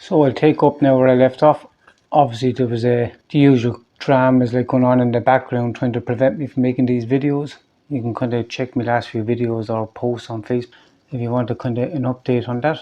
So I'll take up now where I left off. Obviously there was the usual dramas like going on in the background trying to prevent me from making these videos. You can kind of check my last few videos or posts on Facebook if you want to kind of an update on that.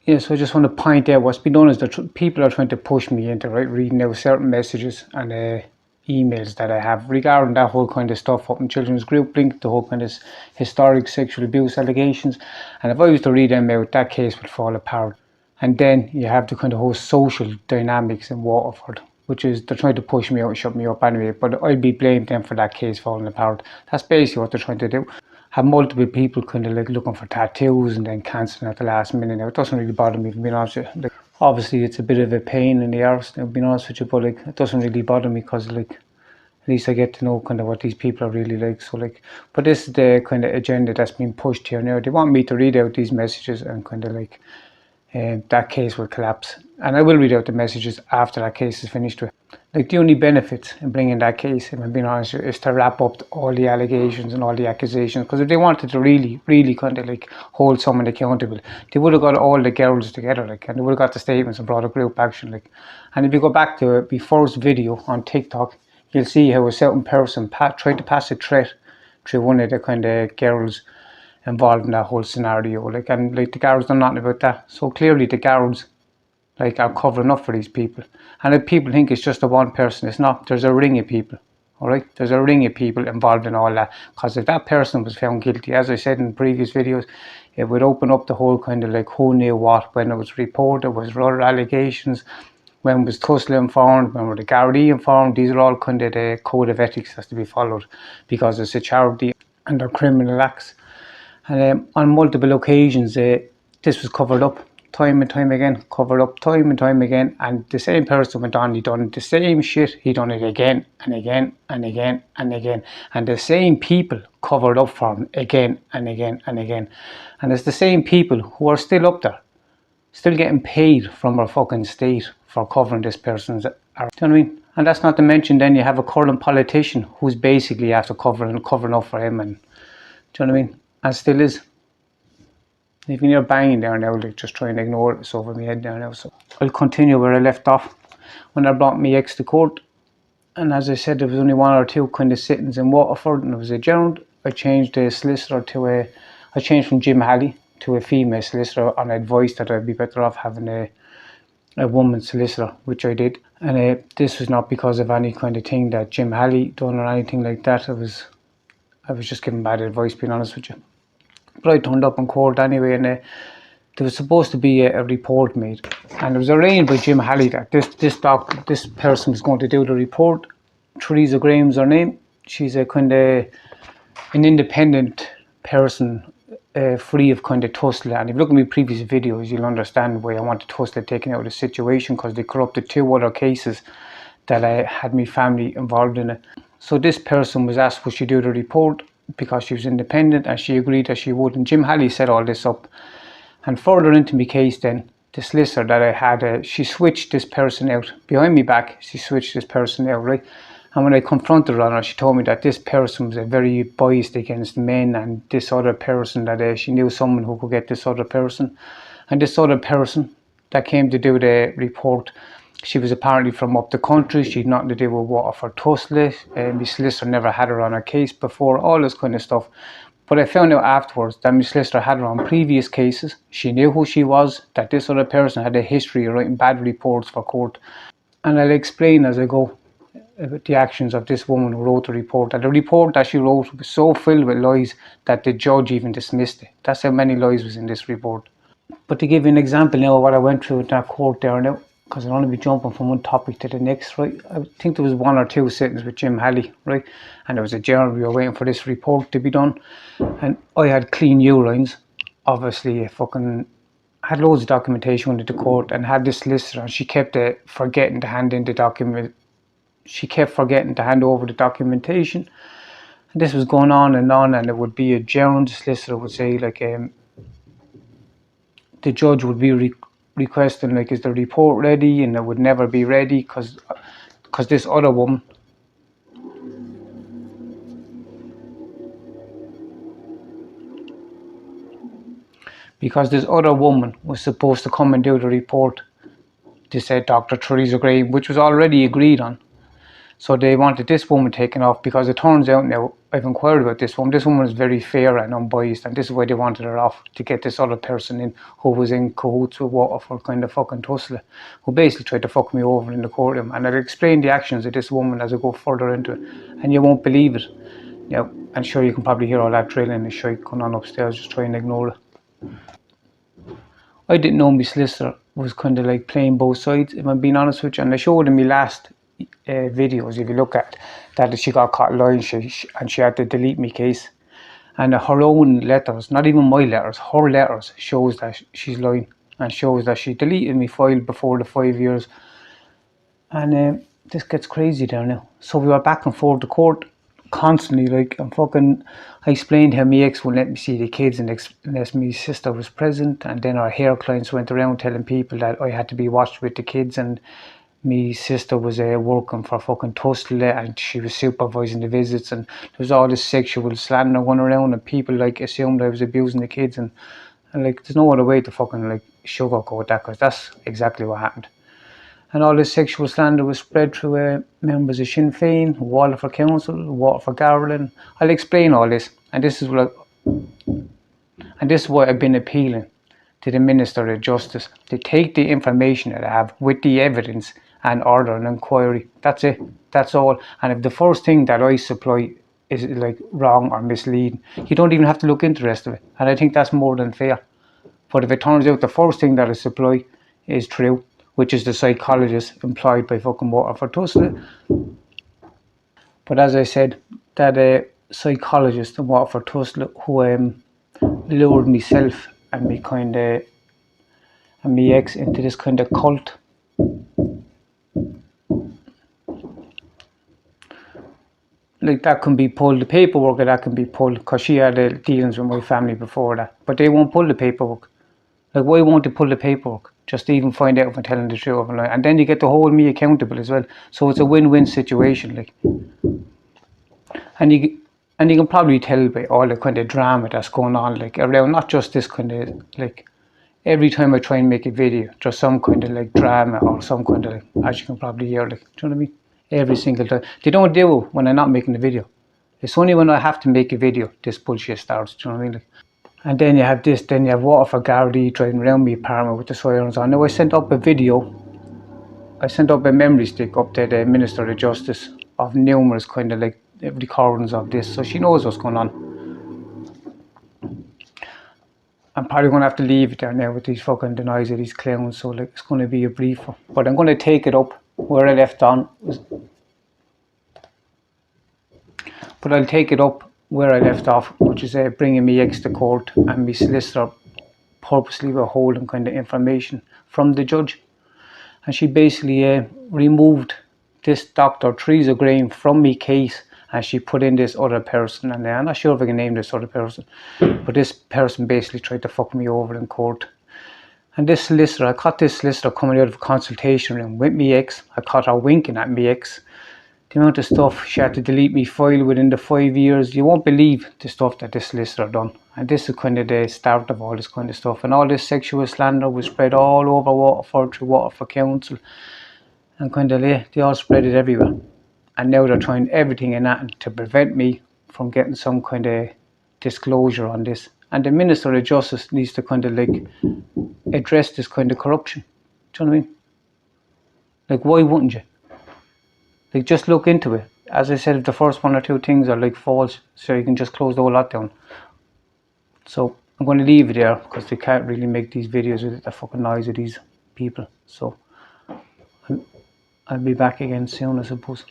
Yeah, so I just want to point out what's been done is that people are trying to push me into reading out certain messages and emails that I have regarding that whole kind of stuff up in children's group link, the whole kind of historic sexual abuse allegations. And if I was to read them out, that case would fall apart. And then you have the kind of whole social dynamics in Waterford, which is they're trying to push me out and shut me up anyway, but I'd be blamed then for that case falling apart. That's basically what they're trying to do. Have multiple people kind of like looking for tattoos and then cancelling at the last minute. Now, it doesn't really bother me, to be honest with you. Like, obviously, it's a bit of a pain in the arse, to be honest with you, but like, it doesn't really bother me because like, at least I get to know kind of what these people are really like. So like, but this is the kind of agenda that's being pushed here now. They want me to read out these messages and kind of like, that case will collapse. And I will read out the messages after that case is finished with. Like the only benefit in bringing that case, if I'm being honest, is to wrap up all the allegations and all the accusations. Because if they wanted to really kind of like hold someone accountable, they would have got all the girls together, like, and they would have got the statements and brought a group action, like. And if you go back to my first video on TikTok, you'll see how a certain person tried to pass a threat through one of the kind of girls involved in that whole scenario, like, and like the guards know nothing about that. So clearly the guards like are covering up for these people. And if people think it's just a one person, it's not. There's a ring of people. All right, there's a ring of people involved in all that. Because if that person was found guilty, as I said in previous videos, it would open up the whole kind of like who knew what, when it was reported, was there other allegations, when was Tussle informed, when were the Gardaí informed. These are all kind of the code of ethics has to be followed because it's a charity and they're criminal acts. And on multiple occasions, this was covered up time and time again, covered up time and time again. And the same person went on, he done the same shit, he done it again and again and again and again. And the same people covered up for him again and again and again. And it's the same people who are still up there, still getting paid from our fucking state for covering this person's. Do you know what I mean? And that's not to mention then you have a current politician who's basically after covering up for him, and do you know what I mean? And still is. If you're banging there now, like just try and ignore it. It's over my head there now. So I'll continue where I left off when I brought my ex to court. And as I said, there was only one or two kind of sittings in Waterford, and it was adjourned. I changed the solicitor I changed from Jim Halley to a female solicitor on advice that I'd be better off having a woman solicitor, which I did. And this was not because of any kind of thing that Jim Halley done or anything like that. I was just giving bad advice, being honest with you. But I turned up in court anyway, and there was supposed to be a report made, and it was arranged by Jim Halley that this person was going to do the report. Theresa Graham's her name. She's a kind of an independent person, free of kind of tussle. And if you look at my previous videos, you'll understand why I wanted tussle taken out of the situation, because they corrupted two other cases that I had my family involved in it. So this person was asked would she do the report because she was independent, and she agreed that she would. And Jim Halley set all this up. And further into my case then, the solicitor that I had, she switched this person out. Behind me back, she switched this person out, right? And when I confronted her on her, she told me that this person was very biased against men, and this other person, that she knew someone who could get this other person. And this other person that came to do the report, she was apparently from up the country. She had nothing to do with Waterford Tussle. My solicitor never had her on her case before, all this kind of stuff. But I found out afterwards that my solicitor had her on previous cases. She knew who she was, that this other person had a history of writing bad reports for court. And I'll explain as I go about the actions of this woman who wrote the report. And the report that she wrote was so filled with lies that the judge even dismissed it. That's how many lies was in this report. But to give you an example now of what I went through in that court there now, because I'll only be jumping from one topic to the next, right? I think there was one or two sittings with Jim Halley, right? And there was a journal, we were waiting for this report to be done. And I had clean urines. Obviously, I had loads of documentation into the court, and had this solicitor, and she kept forgetting to hand in the document. She kept forgetting to hand over the documentation. And this was going on, and it would be adjourned. The solicitor would say, like, the judge would be requesting, like, is the report ready? And it would never be ready because this other woman, was supposed to come and do the report this Dr. Theresa Graham, which was already agreed on. So they wanted this woman taken off because it turns out now, I've inquired about this woman. This woman is very fair and unbiased, and this is why they wanted her off, to get this other person in who was in cahoots with Waterford kind of fucking tussle, who basically tried to fuck me over in the courtroom. And I'll explain the actions of this woman as I go further into it, and you won't believe it. Now, I'm sure you can probably hear all that drilling and shit going on upstairs. Just try and ignore it. I didn't know my solicitor was kind of like playing both sides, if I'm being honest with you. And I showed in my last videos, if you look at that, she got caught lying, and she had to delete my case. And her own letters, not even my letters, her letters shows that she's lying, and shows that she deleted my file before the 5 years. And this gets crazy there now. So we were back and forth to court constantly, like, I explained how my ex wouldn't let me see the kids unless my sister was present, and then our hair clients went around telling people that I had to be watched with the kids, and my sister was working for fucking Tussle, and she was supervising the visits, and there was all this sexual slander going around, and people like assumed I was abusing the kids, and like there's no other way to fucking like sugarcoat that, because that's exactly what happened. And all this sexual slander was spread through members of Sinn Féin, Waterford Council, Waterford Garland. I'll explain all this, and this is what I've been appealing to the Minister of Justice, to take the information that I have with the evidence and order an inquiry. That's it. That's all. And if the first thing that I supply is like wrong or misleading, you don't even have to look into the rest of it. And I think that's more than fair. But if it turns out the first thing that I supply is true, which is the psychologist employed by fucking Waterford Tussle. But as I said, that psychologist in Waterford Tussle who lured myself and me kind of and me ex into this kind of cult. Like that can be pulled, the paperwork of that can be pulled, because she had dealings with my family before that. But they won't pull the paperwork. Like, why won't they pull the paperwork? Just to even find out if I'm telling the truth. And then you get to hold me accountable as well. So it's a win-win situation. Like, and you can probably tell by all the kind of drama that's going on, like around, not just this kind of like, every time I try and make a video, there's some kind of like drama or some kind of like, as you can probably hear, like, do you know what I mean? Every single time. They don't do it when I'm not making the video. It's only when I have to make a video this bullshit starts, do you know what I mean? Like, and then you have this, then you have Waterford Gardaí driving around my apartment with the sirens on. Now I sent up a video, I sent up a memory stick up to the Minister of Justice of numerous kind of like recordings of this, so she knows what's going on. I'm probably going to have to leave it there now with these fucking denies of these clowns, so like it's going to be a briefer. But I'm going to take it up where I left on. But I'll take it up where I left off, which is bringing me ex to court and me solicitor purposely withholding kind of information from the judge. And she basically removed this Dr. Theresa Graham from me case, and she put in this other person, and I'm not sure if I can name this other person, but this person basically tried to fuck me over in court. And this solicitor, I caught this solicitor coming out of a consultation room with me ex. I caught her winking at me ex. The amount of stuff, she had to delete me file within the 5 years. You won't believe the stuff that this solicitor done. And this is kind of the start of all this kind of stuff. And all this sexual slander was spread all over Waterford through Waterford Council. And kind of they all spread it everywhere. And now they're trying everything in that to prevent me from getting some kind of disclosure on this. And the Minister of Justice needs to kind of like address this kind of corruption. Do you know what I mean? Like, why wouldn't you? Like, just look into it. As I said, if the first one or two things are like false, so you can just close the whole lot down. So I'm going to leave it there, because they can't really make these videos with the fucking noise of these people. So I'll be back again soon, I suppose.